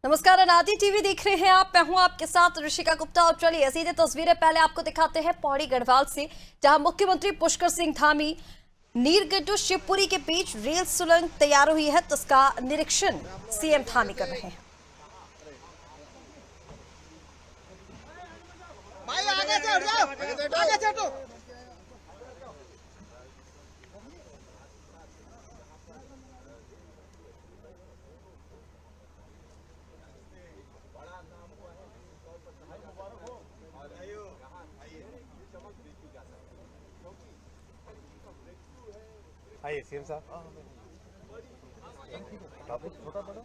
नमस्कार, अनादि टीवी देख रहे हैं आप। मैं हूं आपके साथ ऋषिका गुप्ता और चलिए सीधे तस्वीरें पहले आपको दिखाते हैं पौड़ी गढ़वाल से, जहां मुख्यमंत्री पुष्कर सिंह धामी नीरगढ़ शिवपुरी के बीच रेल सुरंग तैयार हुई है, तो उसका निरीक्षण सीएम धामी कर रहे हैं। भाई आगे से हट जाओ, आगे से हटो। आइए सीएम साहब। टॉपिक छोटा बड़ा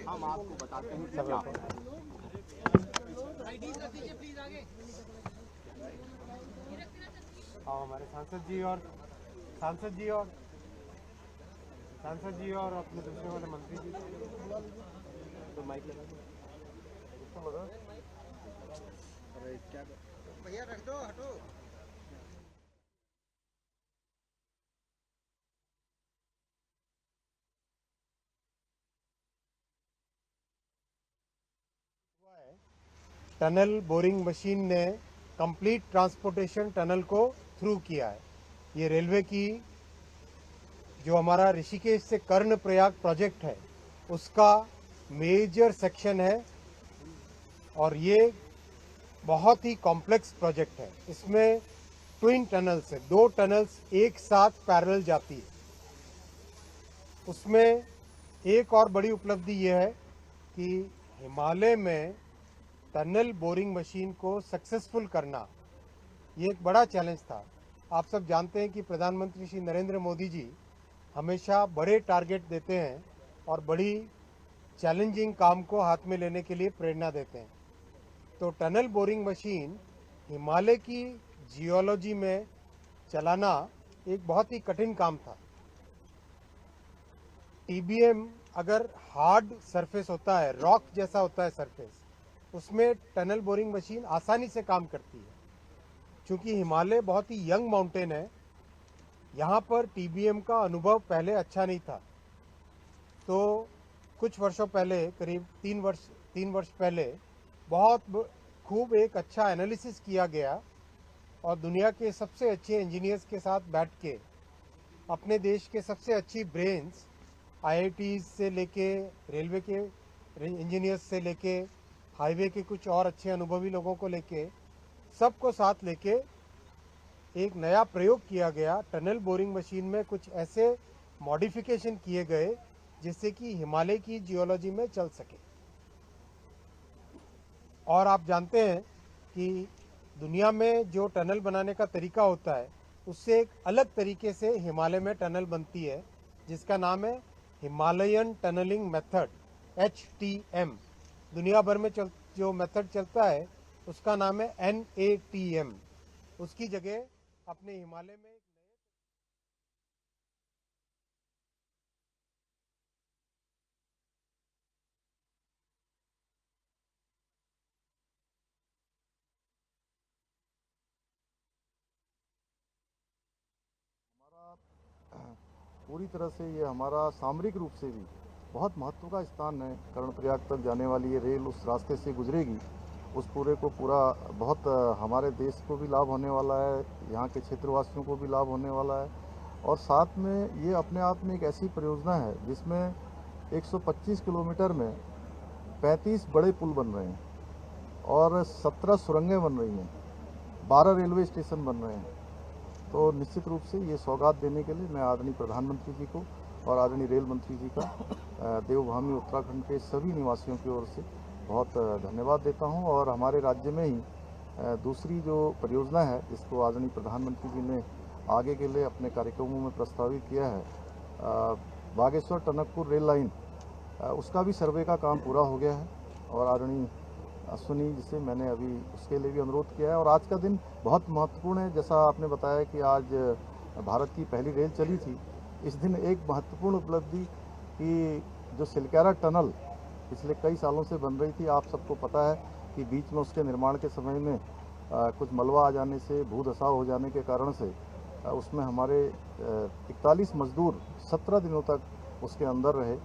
हम आपको बताते हैं सब आओ हमारे सांसद जी और अपने दूसरे वाले मंत्री जी तो माइक लगा दो। अरे क्या भैया रख दो, हटो। टनल बोरिंग मशीन ने कंप्लीट ट्रांसपोर्टेशन टनल को थ्रू किया है। ये रेलवे की जो हमारा ऋषिकेश से कर्णप्रयाग प्रोजेक्ट है उसका मेजर सेक्शन है और ये बहुत ही कॉम्प्लेक्स प्रोजेक्ट है। इसमें ट्विन टनल्स है, 2 टनल्स एक साथ पैरेलल जाती है। उसमें एक और बड़ी उपलब्धि ये है कि हिमालय में टनल बोरिंग मशीन को सक्सेसफुल करना ये एक बड़ा चैलेंज था। आप सब जानते हैं कि प्रधानमंत्री श्री नरेंद्र मोदी जी हमेशा बड़े टारगेट देते हैं और बड़ी चैलेंजिंग काम को हाथ में लेने के लिए प्रेरणा देते हैं। तो टनल बोरिंग मशीन हिमालय की जियोलॉजी में चलाना एक बहुत ही कठिन काम था। टीबीएम अगर हार्ड सरफेस होता है, रॉक जैसा होता है सरफेस, उसमें टनल बोरिंग मशीन आसानी से काम करती है। क्योंकि हिमालय बहुत ही यंग माउंटेन है, यहाँ पर टीबीएम का अनुभव पहले अच्छा नहीं था। तो कुछ वर्षों पहले, करीब 3 वर्ष पहले बहुत खूब एक अच्छा एनालिसिस किया गया और दुनिया के सबसे अच्छे इंजीनियर्स के साथ बैठ के अपने देश के सबसे अच्छी ब्रेन्स, आईआईटीज से लेके रेलवे के इंजीनियर्स से लेके हाईवे के कुछ और अच्छे अनुभवी लोगों को लेके सबको साथ लेके एक नया प्रयोग किया गया। टनल बोरिंग मशीन में कुछ ऐसे मॉडिफिकेशन किए गए जिससे कि हिमालय की जियोलॉजी में चल सके। और आप जानते हैं कि दुनिया में जो टनल बनाने का तरीका होता है उससे एक अलग तरीके से हिमालय में टनल बनती है, जिसका नाम है हिमालयन टनलिंग मेथड, HTM। दुनिया भर में जो मेथड चलता है उसका नाम है NATM। उसकी जगह अपने हिमालय में पूरी तरह से ये हमारा सामरिक रूप से भी बहुत महत्व का स्थान है। कर्णप्रयाग तक जाने वाली ये रेल उस रास्ते से गुजरेगी, उस पूरे को पूरा बहुत हमारे देश को भी लाभ होने वाला है, यहाँ के क्षेत्रवासियों को भी लाभ होने वाला है। और साथ में ये अपने आप में एक ऐसी परियोजना है जिसमें 125 किलोमीटर में 35 बड़े पुल बन रहे हैं और 17 सुरंगें बन रही हैं, 12 रेलवे स्टेशन बन रहे हैं। तो निश्चित रूप से ये सौगात देने के लिए मैं आदरणीय प्रधानमंत्री जी को और आदरणीय रेल मंत्री जी का देवभूमि उत्तराखंड के सभी निवासियों की ओर से बहुत धन्यवाद देता हूं। और हमारे राज्य में ही दूसरी जो परियोजना है जिसको आदरणीय प्रधानमंत्री जी ने आगे के लिए अपने कार्यक्रमों में प्रस्तावित किया है, बागेश्वर टनकपुर रेल लाइन, उसका भी सर्वे का काम पूरा हो गया है और आदरणीय अश्विनी जी से मैंने अभी उसके लिए भी अनुरोध किया है। और आज का दिन बहुत महत्वपूर्ण है, जैसा आपने बताया कि आज भारत की पहली रेल चली थी। इस दिन एक महत्वपूर्ण उपलब्धि कि जो सिलक्यारा टनल पिछले कई सालों से बन रही थी, आप सबको पता है कि बीच में उसके निर्माण के समय में कुछ मलबा आ जाने से, भूधसाव हो जाने के कारण से उसमें हमारे 41 मजदूर 17 दिनों तक उसके अंदर रहे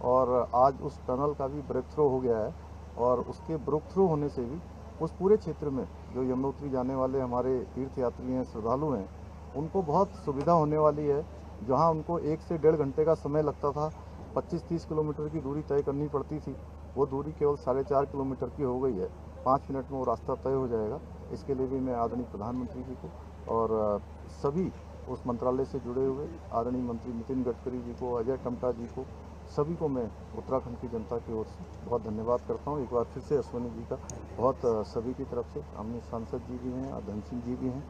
और आज उस टनल का भी ब्रेक थ्रू हो गया है। और उसके ब्रेक थ्रू होने से भी उस पूरे क्षेत्र में जो यमुनोत्री जाने वाले हमारे तीर्थ यात्री हैं, श्रद्धालु हैं, उनको बहुत सुविधा होने वाली है। जहां उनको 1 से 1.5 घंटे का समय लगता था, 25-30 किलोमीटर की दूरी तय करनी पड़ती थी, वो दूरी केवल 4.5 किलोमीटर की हो गई है। 5 मिनट में वो रास्ता तय हो जाएगा। इसके लिए भी मैं आदरणीय प्रधानमंत्री जी को और सभी उस मंत्रालय से जुड़े हुए आदरणीय मंत्री नितिन गडकरी जी को, अजय टमटा जी को, सभी को मैं उत्तराखंड की जनता की ओर से बहुत धन्यवाद करता हूँ। एक बार फिर से अश्विनी जी का बहुत सभी की तरफ से, हमने सांसद जी भी हैं, धन सिंह जी भी हैं,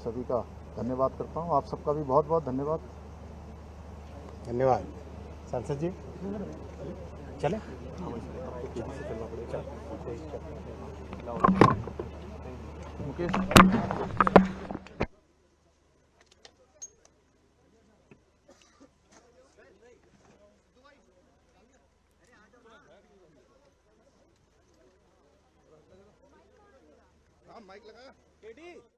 सभी का धन्यवाद करता हूँ। आप सबका भी बहुत बहुत धन्यवाद। धन्यवाद। सांसद जी चले। हाँ माइक लगा।